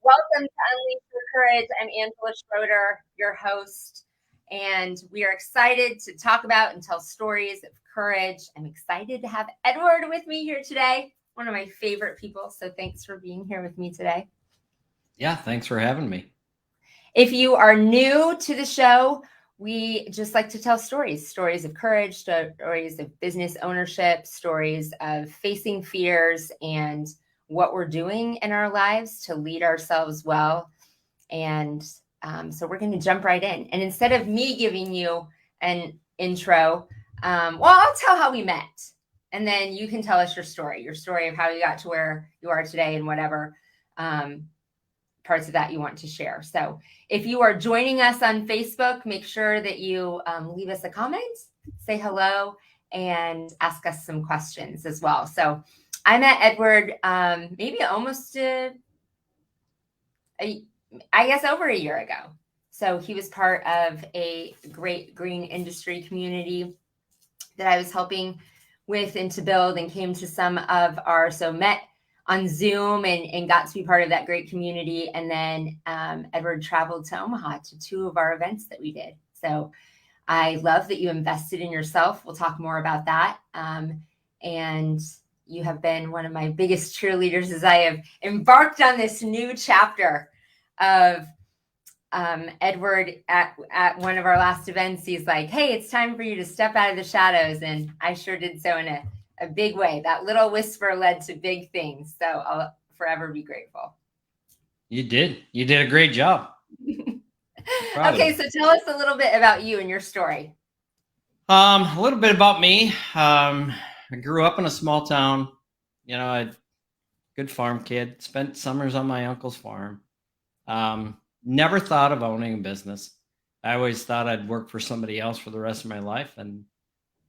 Welcome to Unleash Your Courage. I'm Angela Schroeder, your host, and we are excited to talk about and tell stories of courage. I'm excited to have Edward with me here today, one of my favorite people. So thanks for being here with me today. Yeah, thanks for having me. If you are new to the show, we just like to tell stories of courage, stories of business ownership, stories of facing fears and what we're doing in our lives to lead ourselves well. And so we're going to jump right in. And instead of me giving you an intro, I'll tell how we met. And then you can tell us your story of how you got to where you are today and whatever parts of that you want to share. So if you are joining us on Facebook, make sure that you leave us a comment, say hello, and ask us some questions as well. So I met Edward maybe almost I guess over a year ago. So he was part of a great green industry community that I was helping with and to build, and came to some of met on Zoom and got to be part of that great community. And then Edward traveled to Omaha to two of our events that we did. So I love that you invested in yourself. We'll talk more about that. And you have been one of my biggest cheerleaders as I have embarked on this new chapter of Edward at one of our last events. He's like, hey, it's time for you to step out of the shadows. And I sure did so in a big way. That little whisper led to big things. So I'll forever be grateful. You did a great job. Okay, so tell us a little bit about you and your story. A little bit about me. I grew up in a small town. A good farm kid. Spent summers on my uncle's farm. Never thought of owning a business. I always thought I'd work for somebody else for the rest of my life. And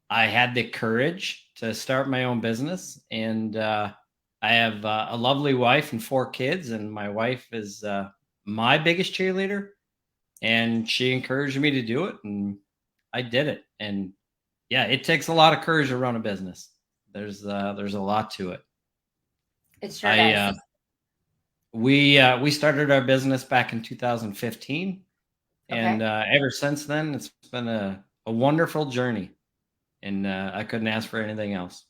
I had the courage to start my own business. And I have a lovely wife and 4 kids. And my wife is my biggest cheerleader. And she encouraged me to do it. And I did it. And yeah, it takes a lot of courage to run a business. There's a lot to it. It sure does. We started our business back in 2015, and ever since then, it's been a wonderful journey, and I couldn't ask for anything else.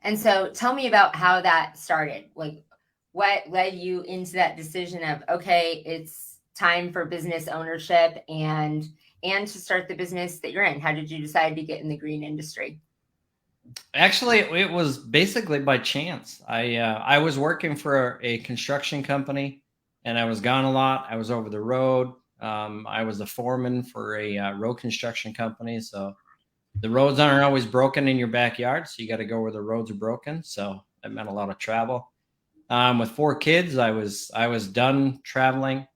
And so tell me about how that started. Like, what led you into that decision of, okay, it's time for business ownership and to start the business that you're in? How did you decide to get in the green industry? Actually, it was basically by chance. I was working for a construction company, and I was gone a lot. I was over the road. I was a foreman for a road construction company. So the roads aren't always broken in your backyard. So you got to go where the roads are broken. So that meant a lot of travel. With 4 kids, I was done traveling,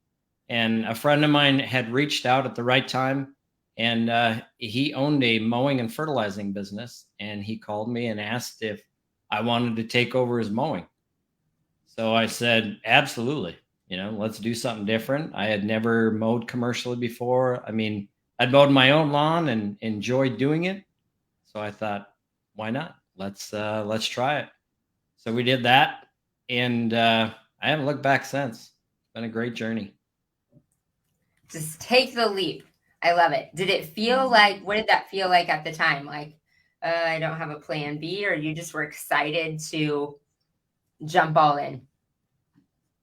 and a friend of mine had reached out at the right time. And he owned a mowing and fertilizing business. And he called me and asked if I wanted to take over his mowing. So I said, absolutely. Let's do something different. I had never mowed commercially before. I mean, I'd mowed my own lawn and enjoyed doing it. So I thought, why not? Let's try it. So we did that. And I haven't looked back since. It's been a great journey. Just take the leap. I love it. Did it feel like, what did that feel like at the time? Like, I don't have a plan B, or you just were excited to jump all in?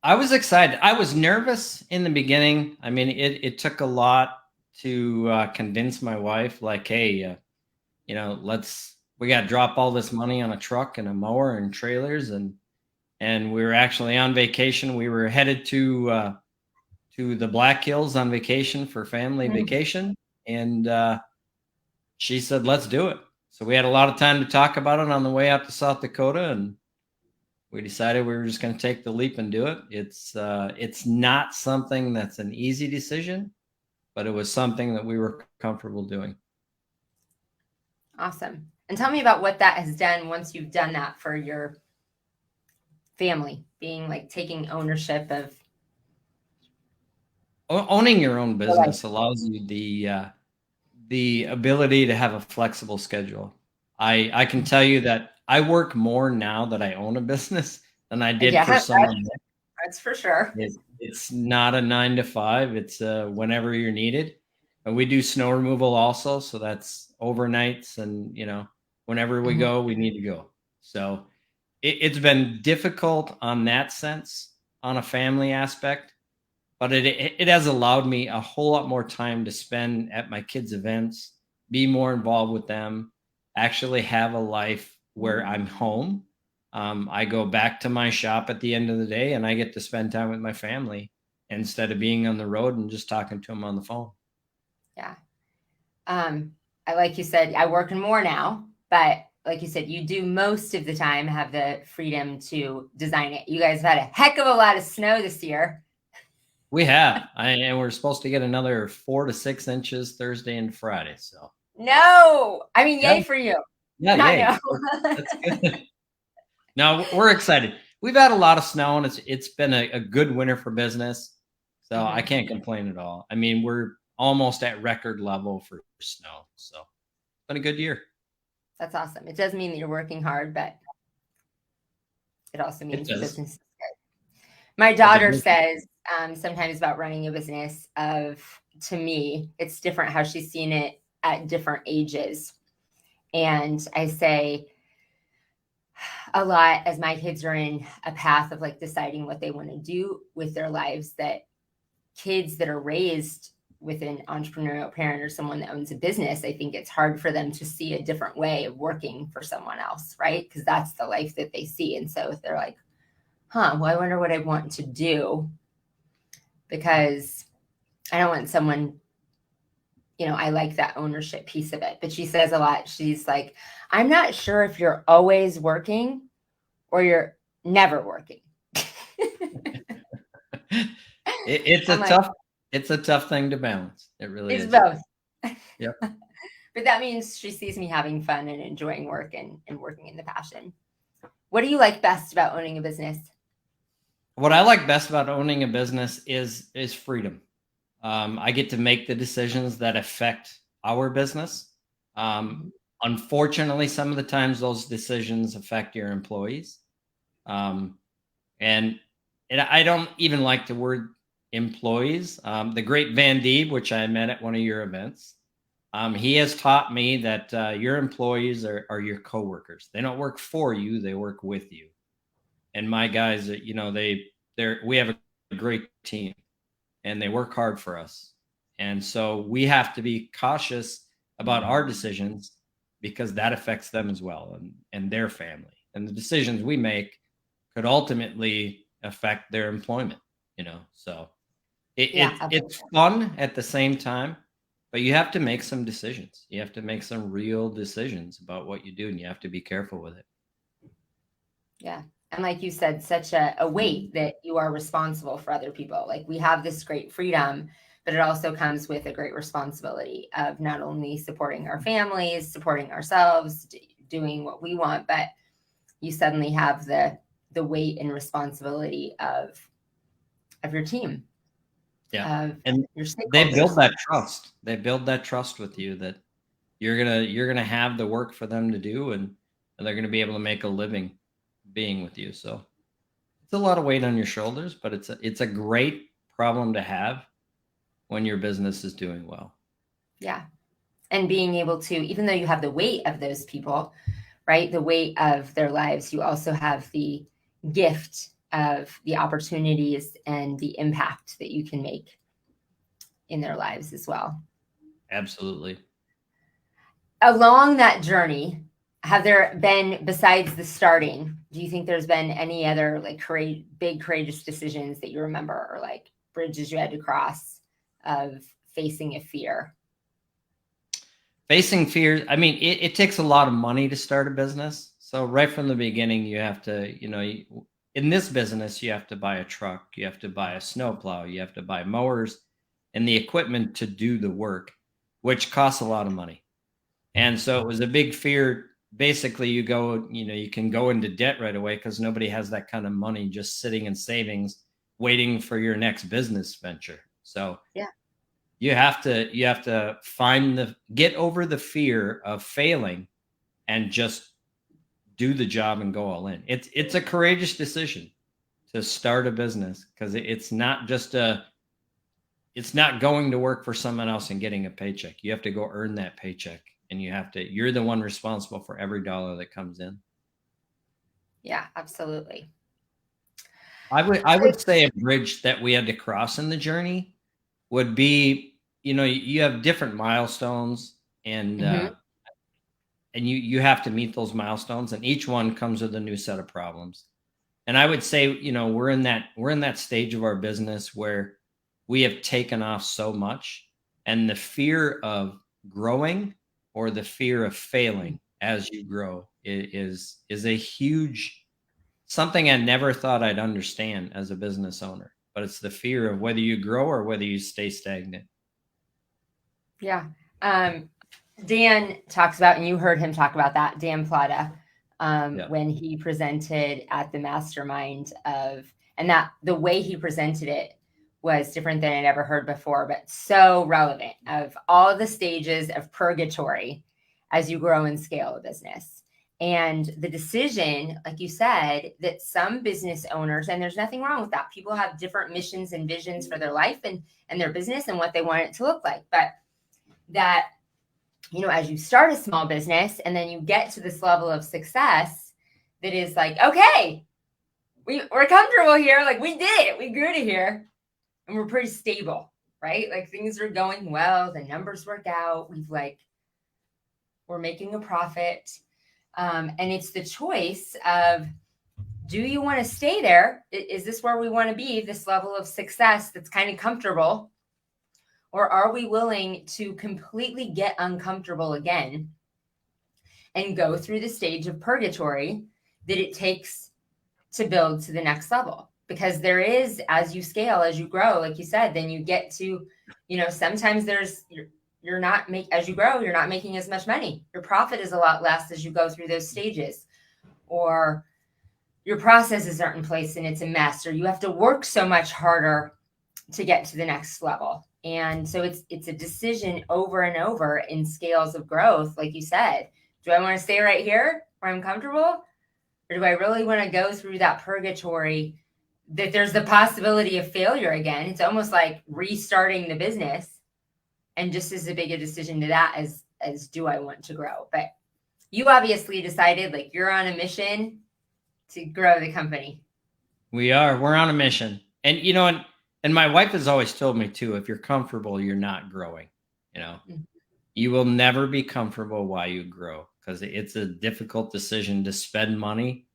I was excited. I was nervous in the beginning. I mean, it took a lot to convince my wife, like, hey, we got to drop all this money on a truck and a mower and trailers. And we were actually on vacation. We were headed to the Black Hills on vacation for family vacation. And she said, let's do it. So we had a lot of time to talk about it on the way out to South Dakota. And we decided we were just going to take the leap and do it. It's not something that's an easy decision, but it was something that we were comfortable doing. Awesome. And tell me about what that has done once you've done that for your family, being like taking ownership of. Owning your own business allows you the ability to have a flexible schedule. I can tell you that I work more now that I own a business than I did for someone. That's for sure. It's not a 9 to 5. It's whenever you're needed. And we do snow removal also, so that's overnights, and whenever we Mhm. go, we need to go. So it's been difficult on that sense, on a family aspect, but it has allowed me a whole lot more time to spend at my kids' events, be more involved with them, actually have a life where I'm home. I go back to my shop at the end of the day, and I get to spend time with my family instead of being on the road and just talking to them on the phone. Yeah. I like you said, I work more now, but like you said, you do most of the time have the freedom to design it. You guys have had a heck of a lot of snow this year. We have, and we're supposed to get another 4 to 6 inches Thursday and Friday. So No, I mean, yeah, yay for you. yeah, Not yay. no. That's good. No, we're excited. We've had a lot of snow, and it's been a good winter for business. So I Mhm. can't complain at all. I mean, we're almost at record level for snow. So it's been a good year. That's awesome. It does mean that you're working hard, but it also It means the does. business is good. My But the daughter says sometimes about running a business to me, it's different how she's seen it at different ages. And I say a lot as my kids are in a path of like deciding what they want to do with their lives, that kids that are raised with an entrepreneurial parent or someone that owns a business, I think it's hard for them to see a different way of working for someone else, right? Because that's the life that they see. And so if they're like, well, I wonder what I want to do, because I don't want someone, I like that ownership piece of it. But she says a lot, she's like, I'm not sure if you're always working or you're never working. it's a I'm like, tough thing to balance. It really it's is. both. Yep. But that means she sees me having fun and enjoying work and working in the passion. What do you like best about owning a business? What I like best about owning a business is freedom. I get to make the decisions that affect our business. Um, Mhm. Unfortunately, some of the times those decisions affect your employees. Um, and I don't even like the word employees. The great Van Deeb, which I met at one of your events, he has taught me that your employees are your coworkers. They don't work for you; they work with you. And my guys, we have a great team, and they work hard for us. And so we have to be cautious about our decisions, because that affects them as well, and their family. And the decisions we make could ultimately affect their employment, So Yeah, it's fun at the same time, but you have to make some decisions. You have to make some real decisions about what you do, and you have to be careful with it. yeah. And like you said, such a weight that you are responsible for other people. Like we have this great freedom, but it also comes with a great responsibility of not only supporting our families, supporting ourselves, doing what we want, but you suddenly have the weight and responsibility of your team, Yeah. of And your they build stakeholders. that trust. They build that trust with you that you're gonna have the work for them to do, and they're gonna be able to make a living being with you. So it's a lot of weight on your shoulders, but it's a great problem to have when your business is doing well. Yeah. And being able to, even though you have the weight of those people, right? The weight of their lives, you also have the gift of the opportunities and the impact that you can make in their lives as well. Absolutely. Along that journey, have there been, besides the starting, do you think there's been any other like big courageous decisions that you remember, or like bridges you had to cross of facing a fear? Facing fears, I mean, it takes a lot of money to start a business. So right from the beginning, you have to, in this business, you have to buy a truck, you have to buy a snowplow, you have to buy mowers and the equipment to do the work, which costs a lot of money. And so it was a big fear. Basically, you can go into debt right away because nobody has that kind of money just sitting in savings, waiting for your next business venture. So Yeah. you have to get over the fear of failing and just do the job and go all in. It's a courageous decision to start a business, because it's not just it's not going to work for someone else and getting a paycheck. You have to go earn that paycheck, and you're the one responsible for every dollar that comes in. Yeah, absolutely. I would say a bridge that we had to cross in the journey would be, you have different milestones, and Mhm. you have to meet those milestones, and each one comes with a new set of problems. And I would say, we're in that stage of our business where we have taken off so much, and the fear of growing or the fear of failing as you grow is a huge something I never thought I'd understand as a business owner. But it's the fear of whether you grow or whether you stay stagnant. Yeah. Dan talks about, and you heard him talk about that, Dan Plata, Yeah. when he presented at the mastermind and that the way he presented it was different than I'd ever heard before, but so relevant, of all the stages of purgatory as you grow and scale a business. And the decision, like you said, that some business owners, and there's nothing wrong with that. People have different missions and visions for their life and their business and what they want it to look like. But that, as you start a small business and then you get to this level of success, that is like, okay, we're comfortable here. Like, we did it. We grew to here and we're pretty stable, right? Like, things are going well. The numbers work out. We're making a profit. And it's the choice of, do you want to stay there? Is this where we want to be? This level of success that's kind of comfortable? Or are we willing to completely get uncomfortable again and go through the stage of purgatory that it takes to build to the next level? Because there is, as you scale, as you grow, like you said, then you get to, sometimes you're not as you grow, you're not making as much money. Your profit is a lot less as you go through those stages, or your processes aren't in place and it's a mess, or you have to work so much harder to get to the next level. And so it's a decision over and over in scales of growth. Like you said, do I want to stay right here where I'm comfortable? Or do I really want to go through that purgatory that there's the possibility of failure again? It's almost like restarting the business, and just as big a decision to that as do I want to grow? But you obviously decided, like, you're on a mission to grow the company. We're on a mission. And, and my wife has always told me too, if you're comfortable, you're not growing. You will never be comfortable while you grow, because it's a difficult decision to spend money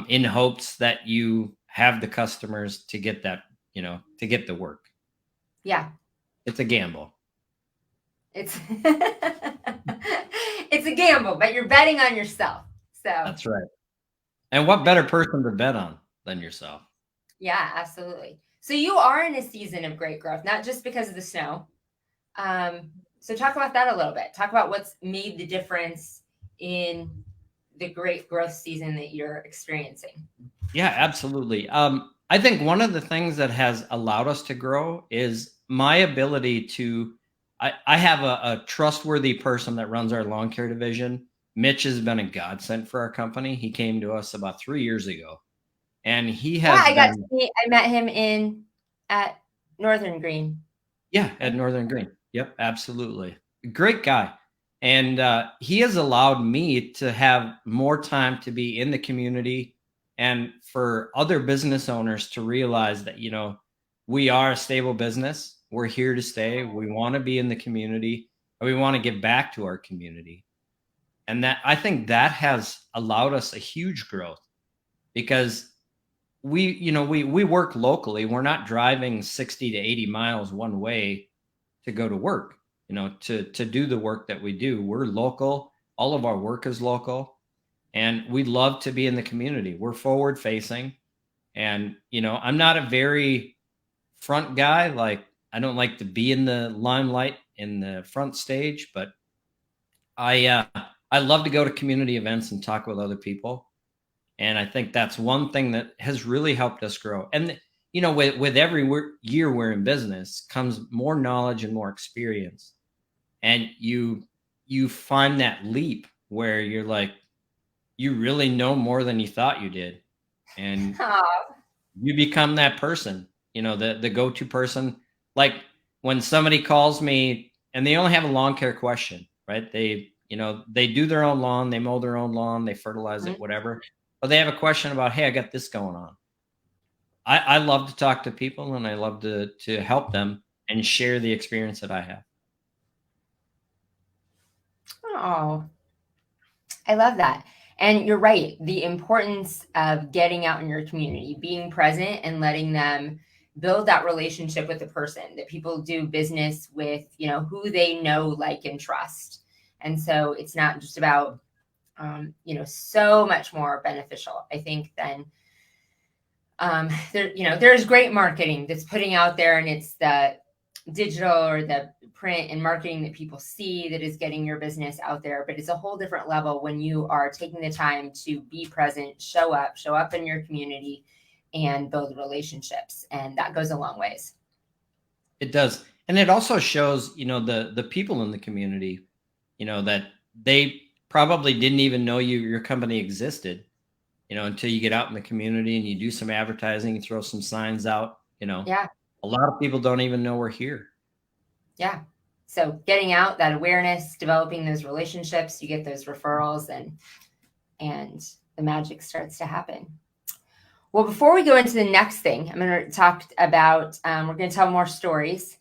in hopes that you have the customers to get that, to get the work. Yeah. It's a gamble. It's it's a gamble, but you're betting on yourself. So that's right. And what better person to bet on than yourself? Yeah, absolutely. So you are in a season of great growth, not just because of the snow. So talk about that a little bit. Talk about what's made the difference in the great growth season that you're experiencing. Yeah, absolutely. I think one of the things that has allowed us to grow is my ability to, I have a trustworthy person that runs our lawn care division. Mitch has been a godsend for our company. He came to us about 3 years ago, and he has. I met him at Northern Green. Yeah, at Northern Green. Yep, absolutely. Great guy. And he has allowed me to have more time to be in the community, and for other business owners to realize that, we are a stable business. We're here to stay. We want to be in the community, and we want to give back to our community. And that, I think, that has allowed us a huge growth, because we work locally. We're not driving 60 to 80 miles one way to go to work, to do the work that we do. We're local. All of our work is local, and we love to be in the community. We're forward facing, and, I'm not a very front guy. Like, I don't like to be in the limelight in the front stage, but I love to go to community events and talk with other people. And I think that's one thing that has really helped us grow. And, with every year we're in business comes more knowledge and more experience. And you find that leap where you're like, you really know more than you thought you did. And You become that person, the go-to person. Like when somebody calls me and they only have a lawn care question, right? They do their own lawn, they mow their own lawn, they fertilize it, Mhm. whatever. But they have a question about, hey, I got this going on. I love to talk to people and I love to help them and share the experience that I have. Oh, I love that. And you're right. The importance of getting out in your community, being present and letting them build that relationship with the person that people do business with, who they know, like, and trust. And so it's not just about, so much more beneficial, I think, than there's great marketing that's putting out there, and it's the digital or the print and marketing that people see that is getting your business out there. But it's a whole different level when you are taking the time to be present, show up in your community, and build relationships, and that goes a long ways. It does. And it also shows, the people in the community, that they probably didn't even know your company existed, until you get out in the community and you do some advertising, you throw some signs out, Yeah. a lot of people don't even know we're here. Yeah. So getting out, that awareness, developing those relationships, you get those referrals, and the magic starts to happen. Well, before we go into the next thing, I'm going to talk about, we're going to tell more stories,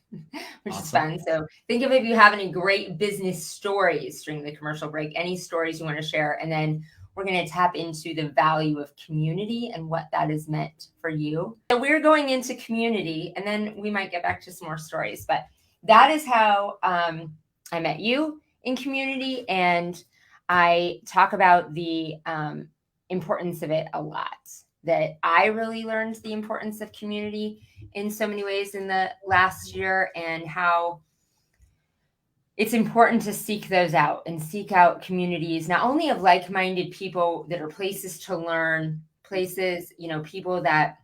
which is Awesome. fun. So think of if you have any great business stories during the commercial break, any stories you want to share. And then we're going to tap into the value of community and what that has meant for you. So we're going into community, and then we might get back to some more stories. But that is how I met you in community. And I talk about the importance of it a lot, that I really learned the importance of community in so many ways in the last year, and how it's important to seek those out and seek out communities, not only of like-minded people that are places to learn, places, people that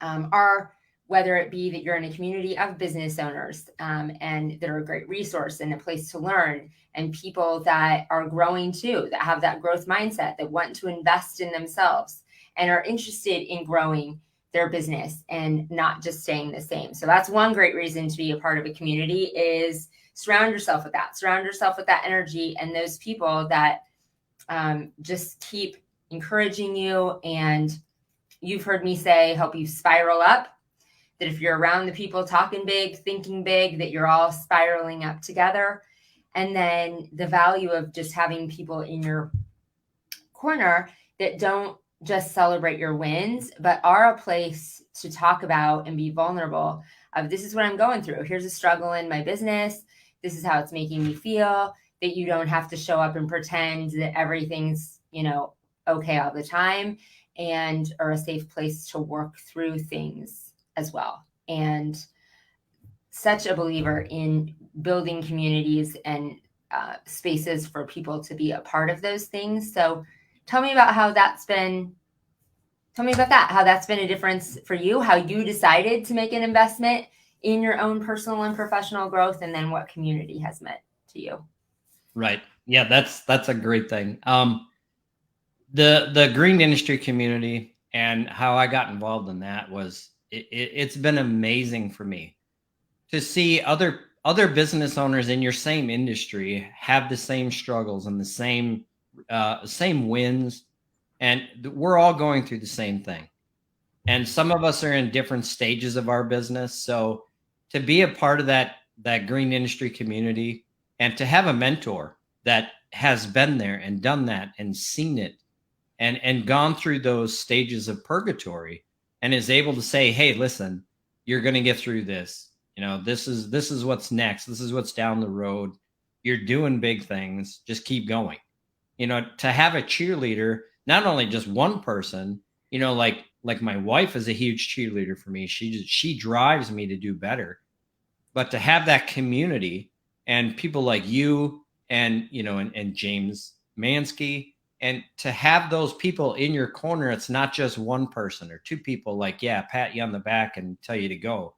are, whether it be that you're in a community of business owners, and that are a great resource and a place to learn, and people that are growing too, that have that growth mindset, that want to invest in themselves and are interested in growing their business and not just staying the same. So that's one great reason to be a part of a community, is surround yourself with that energy and those people that just keep encouraging you. And you've heard me say, help you spiral up, that if you're around the people talking big, thinking big, that you're all spiraling up together. And then the value of just having people in your corner that don't just celebrate your wins, but are a place to talk about and be vulnerable of, this is what I'm going through. Here's a struggle in my business. This is how it's making me feel. That you don't have to show up and pretend that everything's, okay all the time, and are a safe place to work through things as well. And such a believer in building communities and spaces for people to be a part of those things. So tell me about how that's been. Tell me about that, how that's been a difference for you, how you decided to make an investment in your own personal and professional growth, and then what community has meant to you. Right. Yeah, that's a great thing. The green industry community and how I got involved in that was, it's been amazing for me to see other business owners in your same industry have the same struggles and the same wins, and we're all going through the same thing. And some of us are in different stages of our business. So to be a part of that green industry community and to have a mentor that has been there and done that and seen it and gone through those stages of purgatory and is able to say, hey, listen, you're going to get through this. This is what's next. This is what's down the road. You're doing big things. Just keep going. To have a cheerleader, not only just one person, like my wife is a huge cheerleader for me. She drives me to do better. But to have that community and people like you and and James Mansky, and to have those people in your corner, it's not just one person or two people like, yeah, pat you on the back and tell you to go.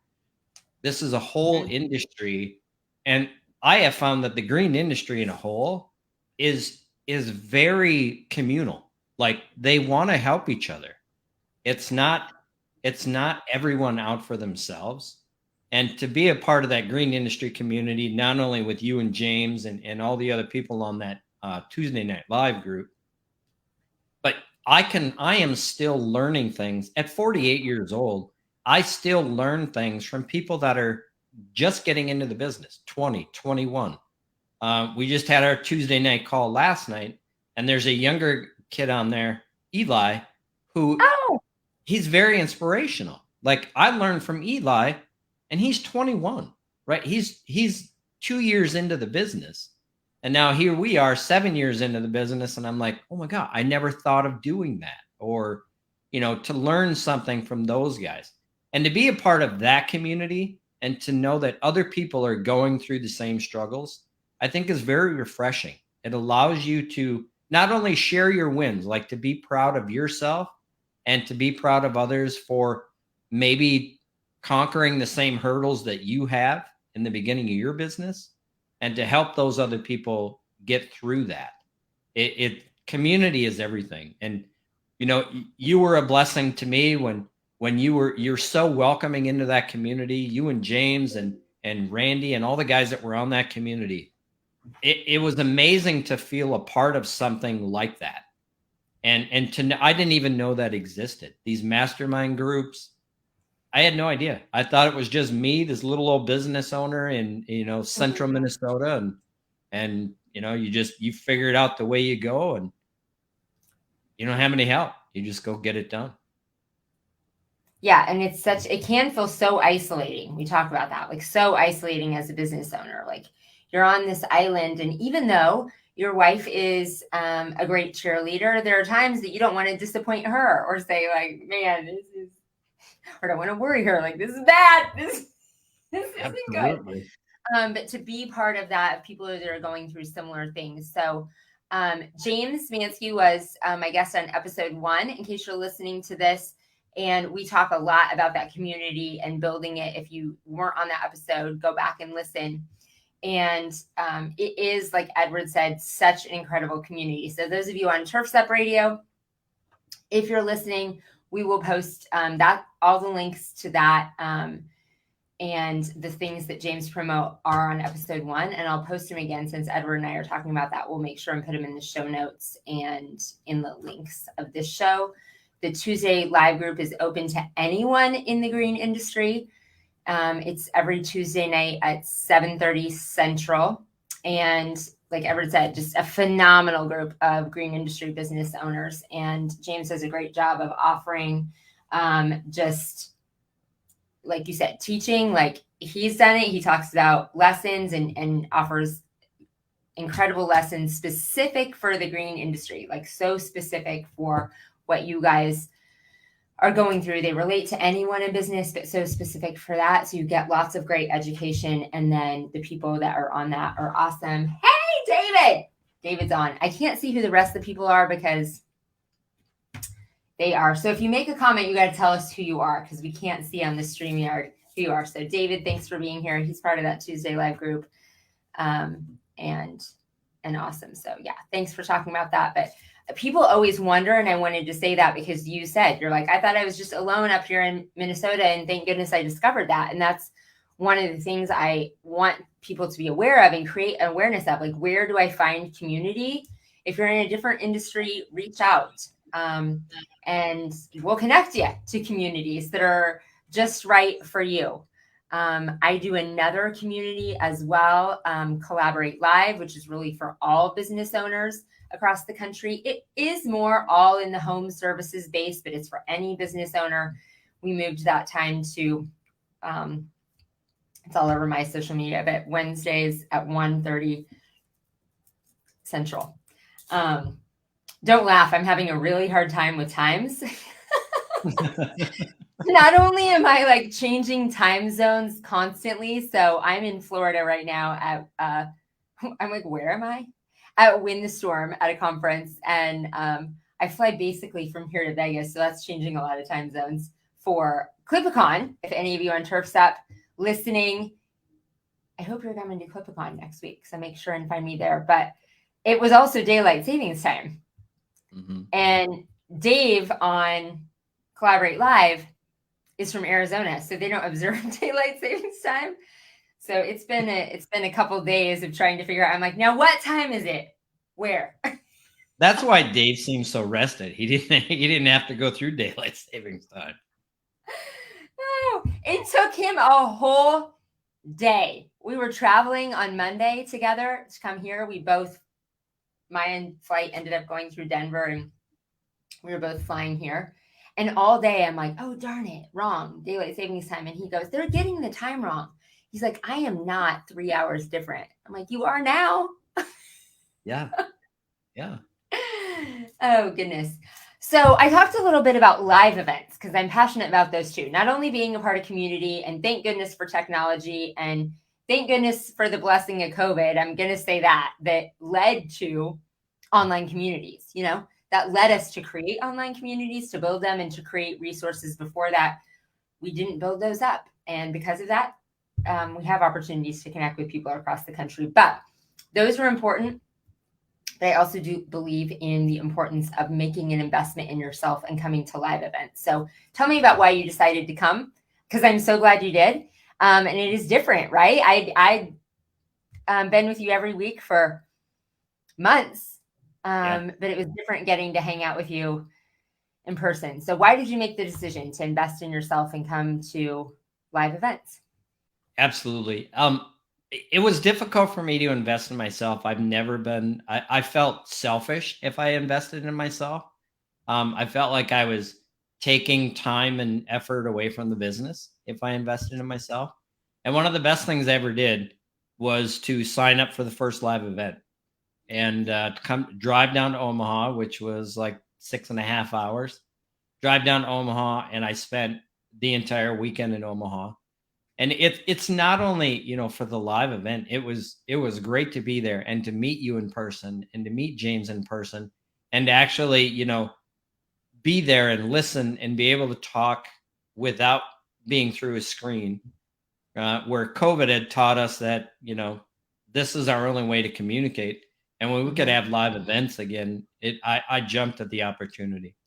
This is a whole Mhm. industry. And I have found that the green industry in a whole is very communal. Like they want to help each other. it's not everyone out for themselves. And to be a part of that green industry community, not only with you and James and all the other people on that Tuesday Night Live group, but I am still learning things at 48 years old. I still learn things from people that are just getting into the business, 20, 21. We just had our Tuesday night call last night, and there's a younger kid on there, Eli, who he's very inspirational. Like, I learned from Eli, and he's 21, right? He's 2 years into the business. And now here we are 7 years into the business. And I'm like, oh my God, I never thought of doing that, or, to learn something from those guys and to be a part of that community and to know that other people are going through the same struggles, I think is very refreshing. It allows you to not only share your wins, like to be proud of yourself and to be proud of others for maybe conquering the same hurdles that you have in the beginning of your business, and to help those other people get through that. Community is everything. And, you were a blessing to me when you're so welcoming into that community, you and James and Randy and all the guys that were on that community. It was amazing to feel a part of something like that. And I didn't even know that existed. These mastermind groups, I had no idea. I thought it was just me, this little old business owner in, central Minnesota. And, you figure it out the way you go, and you don't have any help. You just go get it done. Yeah. And it can feel so isolating. We talk about that, like so isolating as a business owner. Like, you're on this island, and even though your wife is a great cheerleader, there are times that you don't want to disappoint her or say, like, man, this is, or don't want to worry her, like, this is bad. This isn't good. But to be part of that, people that are going through similar things. So James Mansky was my guest on episode 1, in case you're listening to this. And we talk a lot about that community and building it. If you weren't on that episode, go back and listen. And it is, like Edward said, such an incredible community. So those of you on Turf Step Radio, if you're listening, we will post all the links to that and the things that James promote are on episode 1. And I'll post them again, since Edward and I are talking about that. We'll make sure and put them in the show notes and in the links of this show. The Tuesday Live group is open to anyone in the green industry. It's every Tuesday night at 7:30 Central. And like Edward said, just a phenomenal group of green industry business owners. And James does a great job of offering just, like you said, teaching. Like, he's done it. He talks about lessons and offers incredible lessons specific for the green industry, like so specific for what you guys are going through. They relate to anyone in business, but so specific for that. So you get lots of great education. And then the people that are on that are awesome. Hey, David! David's on. I can't see who the rest of the people are because they are. So if you make a comment, you got to tell us who you are, because we can't see on the StreamYard who you are. So David, thanks for being here. He's part of that Tuesday Live group. And awesome. So yeah, thanks for talking about that. But people always wonder, and I wanted to say that because you said, you're like, I thought I was just alone up here in Minnesota, and thank goodness I discovered that. And that's one of the things I want people to be aware of and create awareness of. Like, where do I find community? If you're in a different industry, reach out, and we'll connect you to communities that are just right for you. I do another community as well, Collaborate Live, which is really for all business owners across the country. It is more all in the home services base, but it's for any business owner. We moved that time to, it's all over my social media, but Wednesdays at 1:30 Central. Don't laugh. I'm having a really hard time with times. Not only am I like changing time zones constantly. So I'm in Florida right now at, I'm like, where am I? At Win the Storm at a conference. And I fly basically from here to Vegas. So that's changing a lot of time zones for Clipicon. If any of you on Turf Step listening, I hope you're coming to Clipicon next week. So make sure and find me there. But it was also daylight savings time. Mm-hmm. And Dave on Collaborate Live is from Arizona, so they don't observe daylight savings time. So it's been a couple days of trying to figure out. I'm like, now what time is it? Where? That's why Dave seems so rested. He didn't have to go through daylight savings time. No, it took him a whole day. We were traveling on Monday together to come here. My flight ended up going through Denver, and we were both flying here. And all day I'm like, oh, darn it, wrong, daylight savings time. And he goes, they're getting the time wrong. He's like, I am not 3 hours different. I'm like, you are now. Yeah. Yeah. Oh, goodness. So I talked a little bit about live events because I'm passionate about those too. Not only being a part of community, and thank goodness for technology, and thank goodness for the blessing of COVID. I'm going to say that led to online communities, that led us to create online communities, to build them, and to create resources. Before that, we didn't build those up. And because of that, we have opportunities to connect with people across the country. But those were important. But I also do believe in the importance of making an investment in yourself and coming to live events. So tell me about why you decided to come, because I'm so glad you did. And it is different, right? I've been with you every week for months, but it was different getting to hang out with you in person. So why did you make the decision to invest in yourself and come to live events? Absolutely. It was difficult for me to invest in myself. I felt selfish if I invested in myself. I felt like I was taking time and effort away from the business if I invested in myself. And one of the best things I ever did was to sign up for the first live event and drive down to Omaha, which was like 6.5 hours. Drive down to Omaha, and I spent the entire weekend in Omaha. And it's not only, for the live event, it was great to be there and to meet you in person and to meet James in person and to actually, be there and listen and be able to talk without being through a screen, where COVID had taught us that, this is our only way to communicate. And when we could have live events again, I jumped at the opportunity.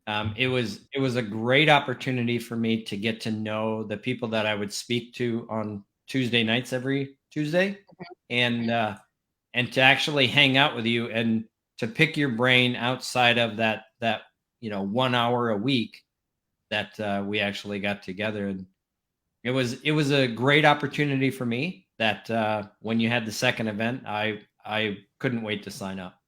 It was a great opportunity for me to get to know the people that I would speak to on Tuesday nights every Tuesday, and to actually hang out with you and to pick your brain outside of that 1 hour a week that we actually got together. And it was a great opportunity for me that when you had the second event, I couldn't wait to sign up.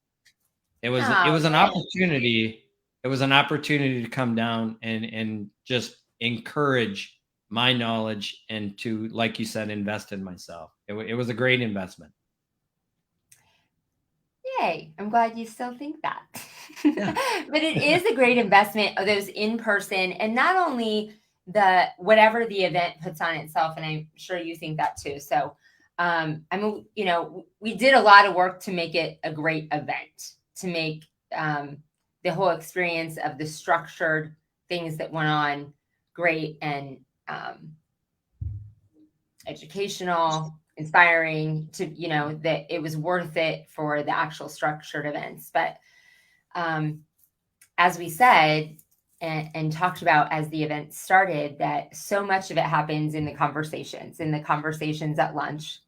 It was an opportunity. It was an opportunity to come down and just encourage my knowledge and to, like you said, invest in myself. It was a great investment. Yay. I'm glad you still think that. Yeah. But it is a great investment of those in person, and not only whatever the event puts on itself. And I'm sure you think that too. So we did a lot of work to make it a great event, to make the whole experience of the structured things that went on great and educational, inspiring, to, that it was worth it for the actual structured events. But as we said and talked about as the event started, that so much of it happens in the conversations at lunch,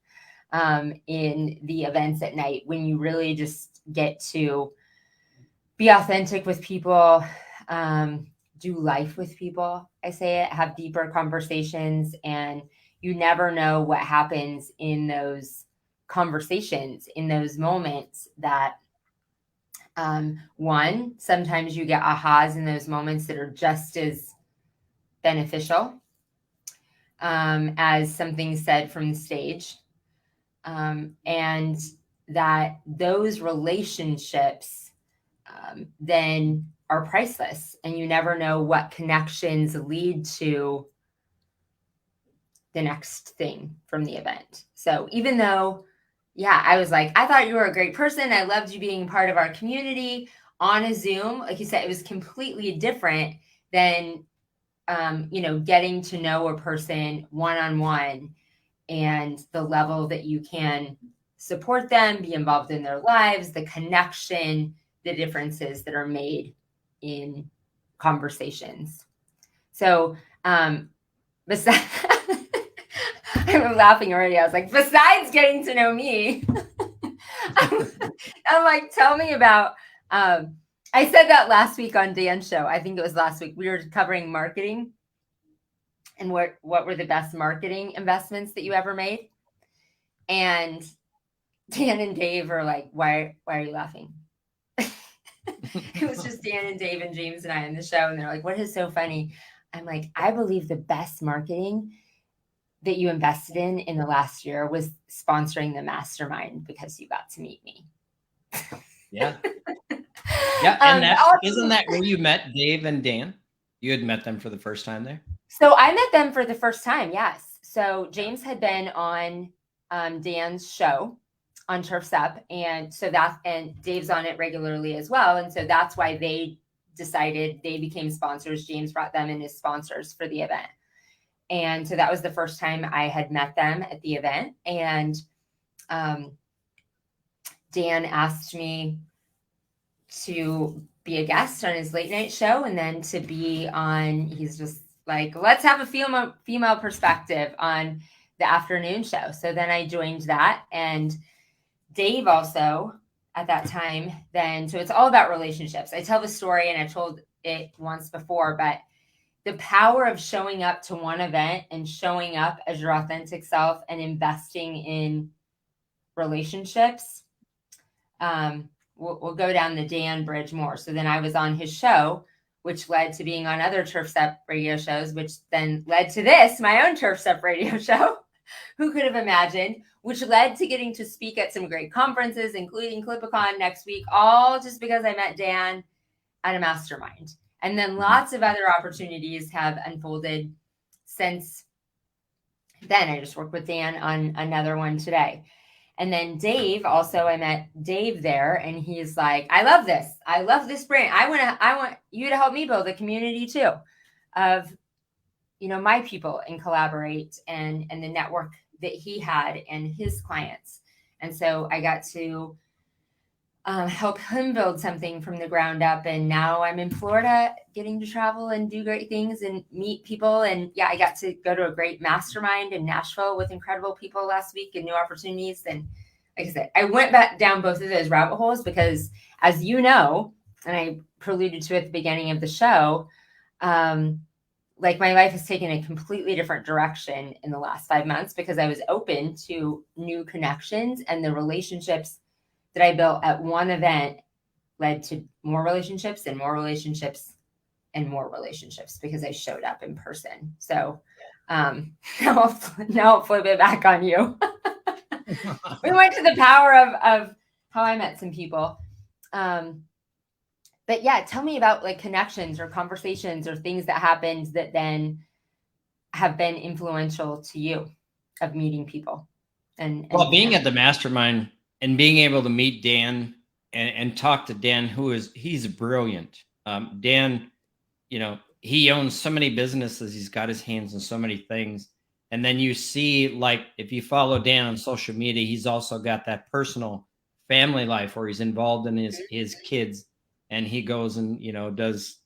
in the events at night, when you really just get to be authentic with people, do life with people. I say it, have deeper conversations, and you never know what happens in those conversations, in those moments that, sometimes you get ahas in those moments that are just as beneficial as something said from the stage. And that those relationships then are priceless, and you never know what connections lead to the next thing from the event. So even though, I was like, I thought you were a great person, I loved you being part of our community on a Zoom, like you said, it was completely different than getting to know a person one-on-one, and the level that you can support them, be involved in their lives, the connection, the differences that are made in conversations. So, besides, I'm laughing already. I was like, besides getting to know me, I'm like, tell me about, I said that last week on Dan's show. I think it was last week. We were covering marketing and what were the best marketing investments that you ever made. And Dan and Dave are like, why are you laughing? It was just Dan and Dave and James and I on the show. And they're like, what is so funny? I'm like, I believe the best marketing that you invested in the last year was sponsoring the mastermind because you got to meet me. Yeah. Yeah. And isn't that where you met Dave and Dan? You had met them for the first time there? So I met them for the first time. Yes. So James had been on Dan's show on Turf's Up. And so and Dave's on it regularly as well. And so that's why they decided they became sponsors. James brought them in as sponsors for the event. And so that was the first time I had met them at the event. And Dan asked me to be a guest on his late night show and then to be on, he's just like, let's have a female perspective on the afternoon show. So then I joined that. And Dave also at that time then, so it's all about relationships. I tell the story and I've told it once before, but the power of showing up to one event and showing up as your authentic self and investing in relationships. We'll go down the Dan bridge more. So then I was on his show, which led to being on other Turf's Up radio shows, which then led to this, my own Turf's Up radio show. Who could have imagined? Which led to getting to speak at some great conferences, including Clipicon next week, all just because I met Dan at a mastermind. And then lots of other opportunities have unfolded since then. I just worked with Dan on another one today. And then Dave, also, I met Dave there, and he's like, I love this. I love this brand. I want you to help me build a community too of, my people and collaborate and the network that he had and his clients. And so I got to help him build something from the ground up. And now I'm in Florida getting to travel and do great things and meet people. And yeah, I got to go to a great mastermind in Nashville with incredible people last week and new opportunities. And like I said, I went back down both of those rabbit holes because, as you know, and I preluded to at the beginning of the show, like my life has taken a completely different direction in the last 5 months because I was open to new connections, and the relationships that I built at one event led to more relationships and more relationships and more relationships because I showed up in person. So now I'll flip it back on you. We went to the power of how I met some people. But yeah, tell me about like connections or conversations or things that happened that then have been influential to you of meeting people. And being at the mastermind and being able to meet Dan and talk to Dan, he's brilliant. Dan, he owns so many businesses. He's got his hands in so many things. And then you see, like, if you follow Dan on social media, he's also got that personal family life where he's involved in his kids, and he goes and, does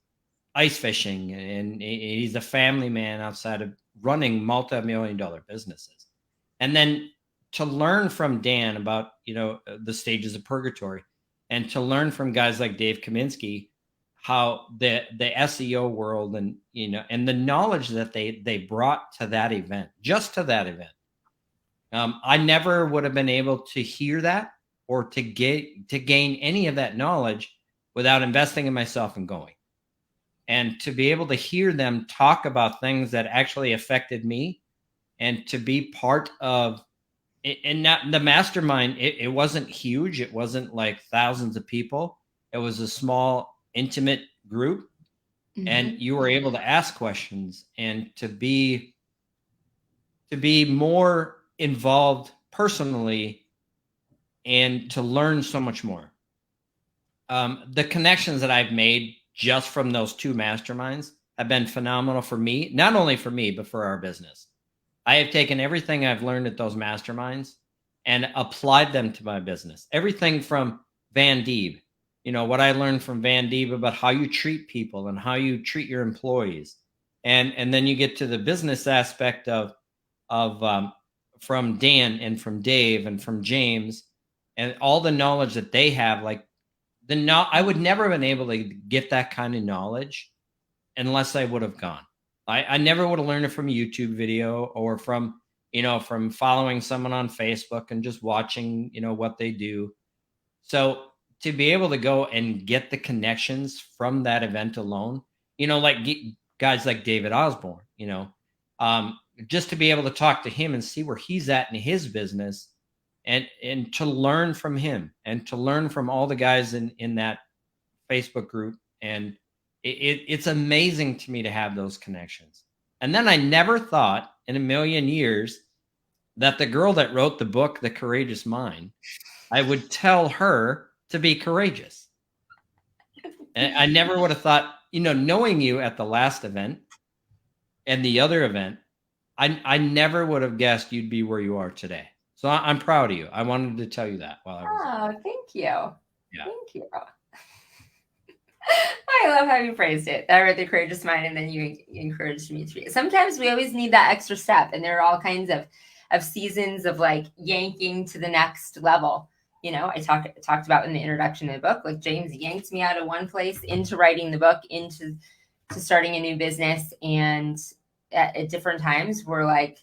ice fishing, and he's a family man outside of running multi-million-dollar businesses. And then to learn from Dan about, the stages of purgatory, and to learn from guys like Dave Kaminsky, how the SEO world and, and the knowledge that they brought to that event, just to that event. I never would have been able to hear that or to gain any of that knowledge without investing in myself and going. And to be able to hear them talk about things that actually affected me, and to be part of it, and not the mastermind, it wasn't huge. It wasn't like thousands of people. It was a small, intimate group. Mm-hmm. And you were able to ask questions and to be more involved personally and to learn so much more. The connections that I've made just from those two masterminds have been phenomenal for me, not only for me, but for our business. I have taken everything I've learned at those masterminds and applied them to my business. Everything from Van Dieb, what I learned from Van Dieve about how you treat people and how you treat your employees. And then you get to the business aspect of from Dan and from Dave and from James and all the knowledge that they have. Like I would never have been able to get that kind of knowledge unless I would have gone. I never would have learned it from a YouTube video or from following someone on Facebook and just watching, what they do. So to be able to go and get the connections from that event alone, like guys like David Osborne, just to be able to talk to him and see where he's at in his business and to learn from him and to learn from all the guys in that Facebook group. And it's amazing to me to have those connections. And then I never thought in a million years that the girl that wrote the book, The Courageous Mind, I would tell her to be courageous. And I never would have thought, knowing you at the last event and the other event, I never would have guessed you'd be where you are today. So I'm proud of you. I wanted to tell you that while I was Oh, thank you. Yeah. Thank you. I love how you phrased it. I read The Courageous Mind, and then you encouraged me to be. Sometimes we always need that extra step, and there are all kinds of seasons of like yanking to the next level. I talked about in the introduction of the book, like James yanked me out of one place into writing the book, into starting a new business. And at different times we're like,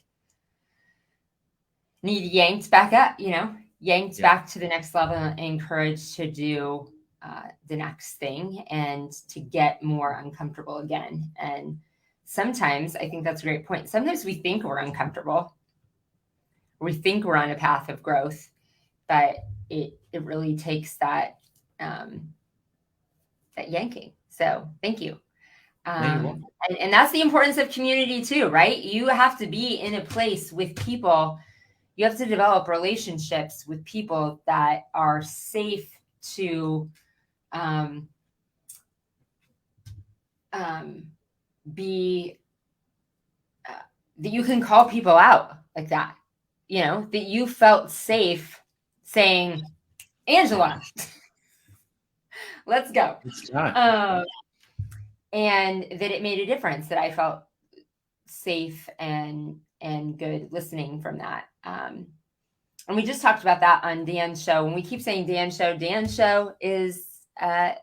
need yanked back up, yanked back to the next level and encouraged to do the next thing and to get more uncomfortable again. And sometimes I think that's a great point. Sometimes we think we're uncomfortable. We think we're on a path of growth, but it really takes that yanking. So thank you. And that's the importance of community too, right? You have to be in a place with people. You have to develop relationships with people that are safe to be, that you can call people out like that, that you felt safe saying, Angela, let's go. And that it made a difference, that I felt safe and good listening from that. And we just talked about that on Dan's show. When we keep saying Dan's show is an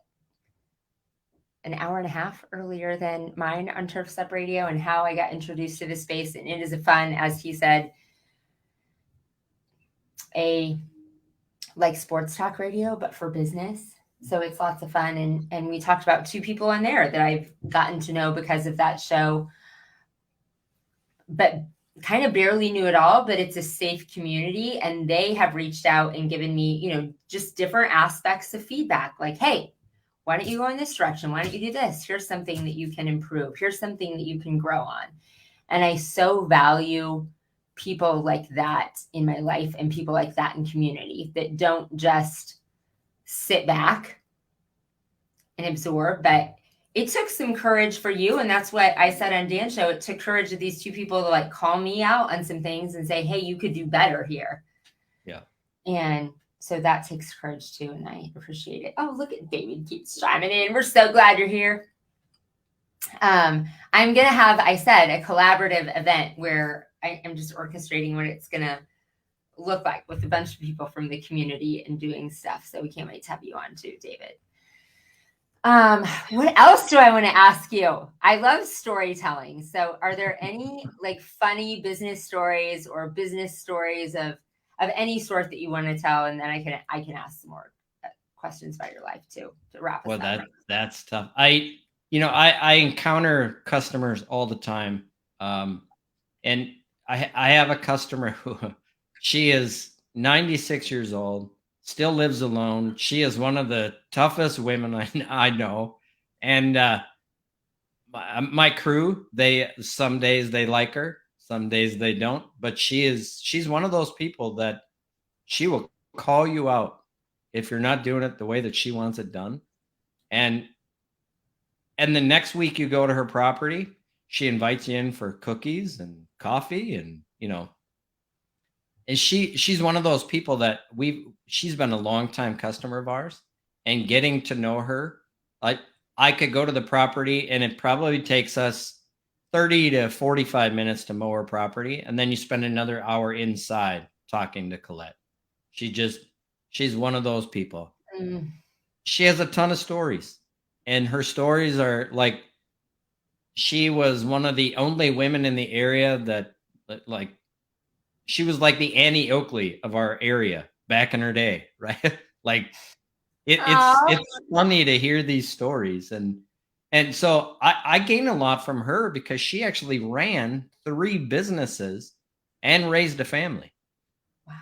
hour and a half earlier than mine on Turf Step Radio, and how I got introduced to this space. And it is a fun, as he said, like sports talk radio, but for business. So it's lots of fun. And we talked about two people on there that I've gotten to know because of that show, but kind of barely knew it all. But it's a safe community, and they have reached out and given me, just different aspects of feedback. Like, hey, why don't you go in this direction? Why don't you do this? Here's something that you can improve. Here's something that you can grow on. And I so value people like that in my life, and people like that in community, that don't just sit back and absorb. But it took some courage for you. And that's what I said on Dan's show. It took courage of these two people to like call me out on some things and say, hey, you could do better here. Yeah. And so that takes courage too. And I appreciate it. Oh, look at David keeps chiming in. We're so glad you're here. I'm going to have, I said, a collaborative event where I am just orchestrating what it's going to look like with a bunch of people from the community and doing stuff. So we can't wait to have you on too, David. What else do I want to ask you? I love storytelling. So are there any like funny business stories or business stories of any sort that you want to tell? And then I can ask some more questions about your life too, to wrap us up. Well, that's tough. I encounter customers all the time. And I have a customer who, she is 96 years old, still lives alone. She is one of the toughest women I know. And my crew, some days they like her, some days they don't. But she's one of those people that she will call you out if you're not doing it the way that she wants it done. And the next week you go to her property, she invites you in for cookies and coffee, and and she's one of those people that she's been a long time customer of ours, and getting to know her. I could go to the property and it probably takes us 30 to 45 minutes to mow her property. And then you spend another hour inside talking to Colette. She's one of those people. Mm. She has a ton of stories, and her stories are like, she was one of the only women in the area that like, she was like the Annie Oakley of our area back in her day, right? Like Aw. it's funny to hear these stories, and so I gained a lot from her because she actually ran 3 businesses and raised a family. Wow.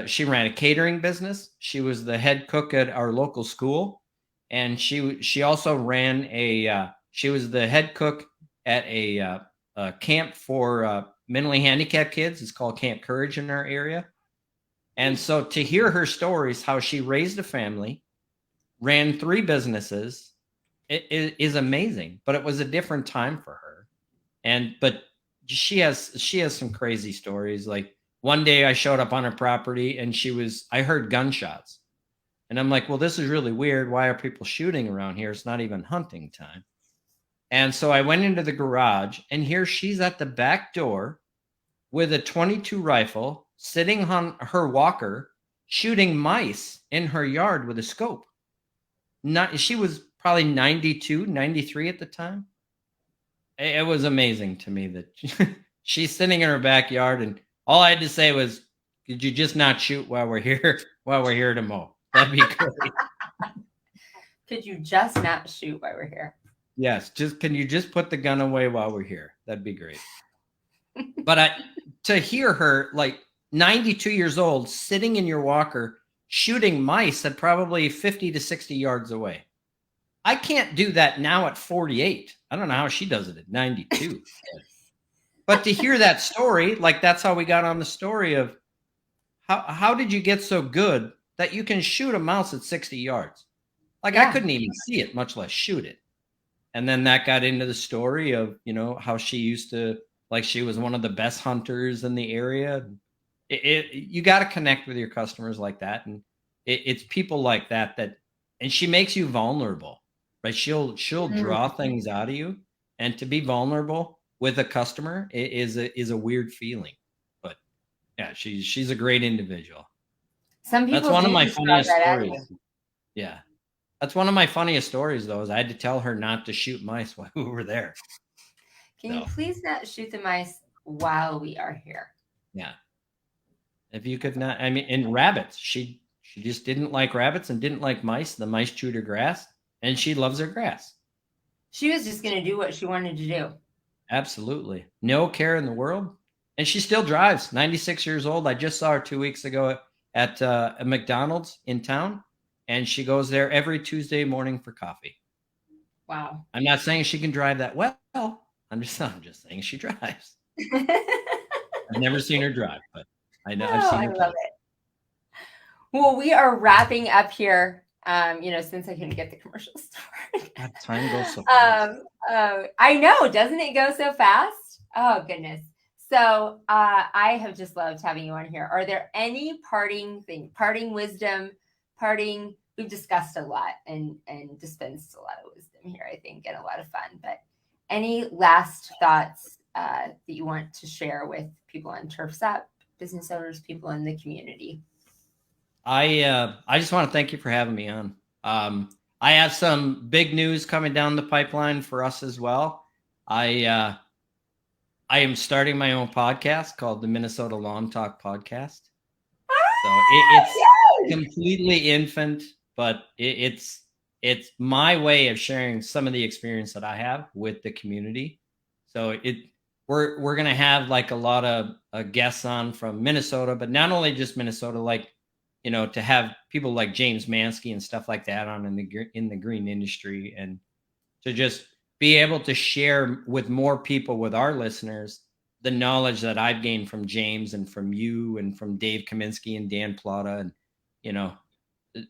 She ran a catering business. She was the head cook at our local school, and she also ran she was the head cook at a camp for mentally handicapped kids. It's called Camp Courage in our area. And so to hear her stories, how she raised a family, ran 3 businesses, it is amazing. But it was a different time for her, but she has some crazy stories. Like one day I showed up on her property and I heard gunshots. And I'm like, well, this is really weird. Why are people shooting around here? It's not even hunting time. And so I went into the garage, and here she's at the back door with a 22 rifle, sitting on her walker, shooting mice in her yard with a scope. She was probably 92, 93 at the time. It was amazing to me that she's sitting in her backyard, and all I had to say was, "Could you just not shoot while we're here? While we're here to mow, that'd be great." Could you just not shoot while we're here? Yes, can you just put the gun away while we're here? That'd be great. But to hear her, like 92 years old, sitting in your walker, shooting mice at probably 50 to 60 yards away. I can't do that now at 48. I don't know how she does it at 92. But to hear that story, like that's how we got on the story of how did you get so good that you can shoot a mouse at 60 yards? Like I couldn't even see it, much less shoot it. And then that got into the story of, how she used to, like, she was one of the best hunters in the area. You got to connect with your customers like that. And it's people like that, and she makes you vulnerable, right? She'll draw things out of you, and to be vulnerable with a customer is a weird feeling. But yeah, she's a great individual. Some people That's one of my just draw funniest that out of stories. you. Yeah. That's one of my funniest stories, though, is I had to tell her not to shoot mice while we were there. Can you please not shoot the mice while we are here? Yeah. If you could not, I mean, and rabbits, she just didn't like rabbits and didn't like mice. The mice chewed her grass, and she loves her grass. She was just going to do what she wanted to do. Absolutely. No care in the world. And she still drives, 96 years old. I just saw her 2 weeks ago at a McDonald's in town, and she goes there every Tuesday morning for coffee. Wow. I'm not saying she can drive that well. I'm just saying she drives. I've never seen her drive, but I know I've seen her. I love it. Well, we are wrapping up here. Since I couldn't get the commercial started. That time goes so fast. I know, doesn't it go so fast? Oh goodness. So I have just loved having you on here. Are there any parting wisdom, we've discussed a lot and dispensed a lot of wisdom here, I think, and a lot of fun, but any last thoughts that you want to share with people on Turf's Up, business owners, people in the community? I just want to thank you for having me on. I have some big news coming down the pipeline for us as well. I am starting my own podcast called the Minnesota Lawn Talk Podcast. So it's completely infant, but it's my way of sharing some of the experience that I have with the community. So we're gonna have like a lot of guests on from Minnesota, but not only just Minnesota, like to have people like James Mansky and stuff like that on in the green industry, and to just be able to share with more people, with our listeners, the knowledge that I've gained from James and from you and from Dave Kaminsky and Dan Plata. And,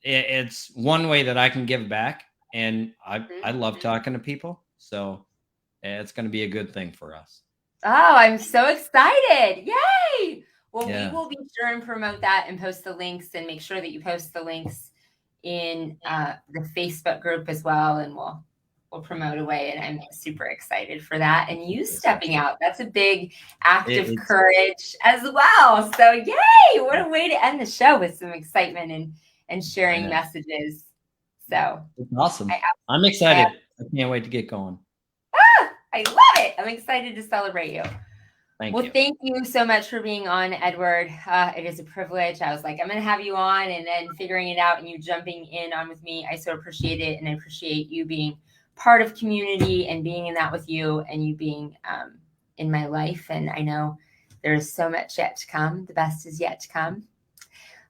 it's one way that I can give back. And I love talking to people. So it's going to be a good thing for us. Oh, I'm so excited. Yay. Well, we will be sure and promote that and post the links, and make sure that you post the links in the Facebook group as well, and we'll promote away. And I'm super excited for that. And you stepping out, that's a big act of courage as well. So yay! What a way to end the show with some excitement and sharing messages. So it's awesome. I'm excited. I can't wait to get going. I love it. I'm excited to celebrate you. Thank you. Thank you so much for being on, Edward. It is a privilege. I was like, I'm going to have you on, and then figuring it out and you jumping in on with me. I so appreciate it. And I appreciate you being part of community and being in that with you, and you being in my life. And I know there's so much yet to come. The best is yet to come.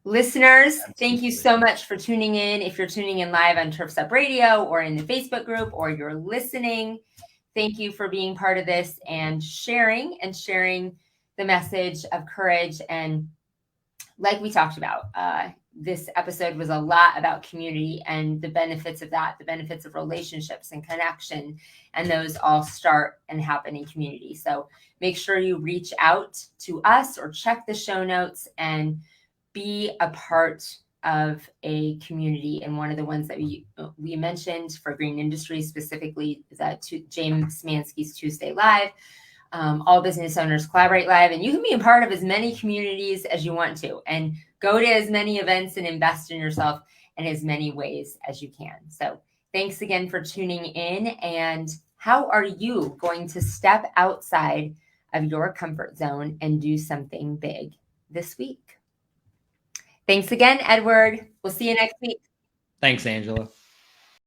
Listeners, thank you so much for tuning in. If you're tuning in live on Turfs Up Radio or in the Facebook group, or you're listening, thank you for being part of this and sharing the message of courage. And like we talked about, this episode was a lot about community and the benefits of that, the benefits of relationships and connection. And those all start and happen in community. So make sure you reach out to us or check the show notes and be a part of a community. And one of the ones that we mentioned for Green Industry specifically is that James Mansky's Tuesday Live. All business owners collaborate live, and you can be a part of as many communities as you want to, and go to as many events and invest in yourself in as many ways as you can. So thanks again for tuning in. And how are you going to step outside of your comfort zone and do something big this week? Thanks again, Edward. We'll see you next week. Thanks, Angela.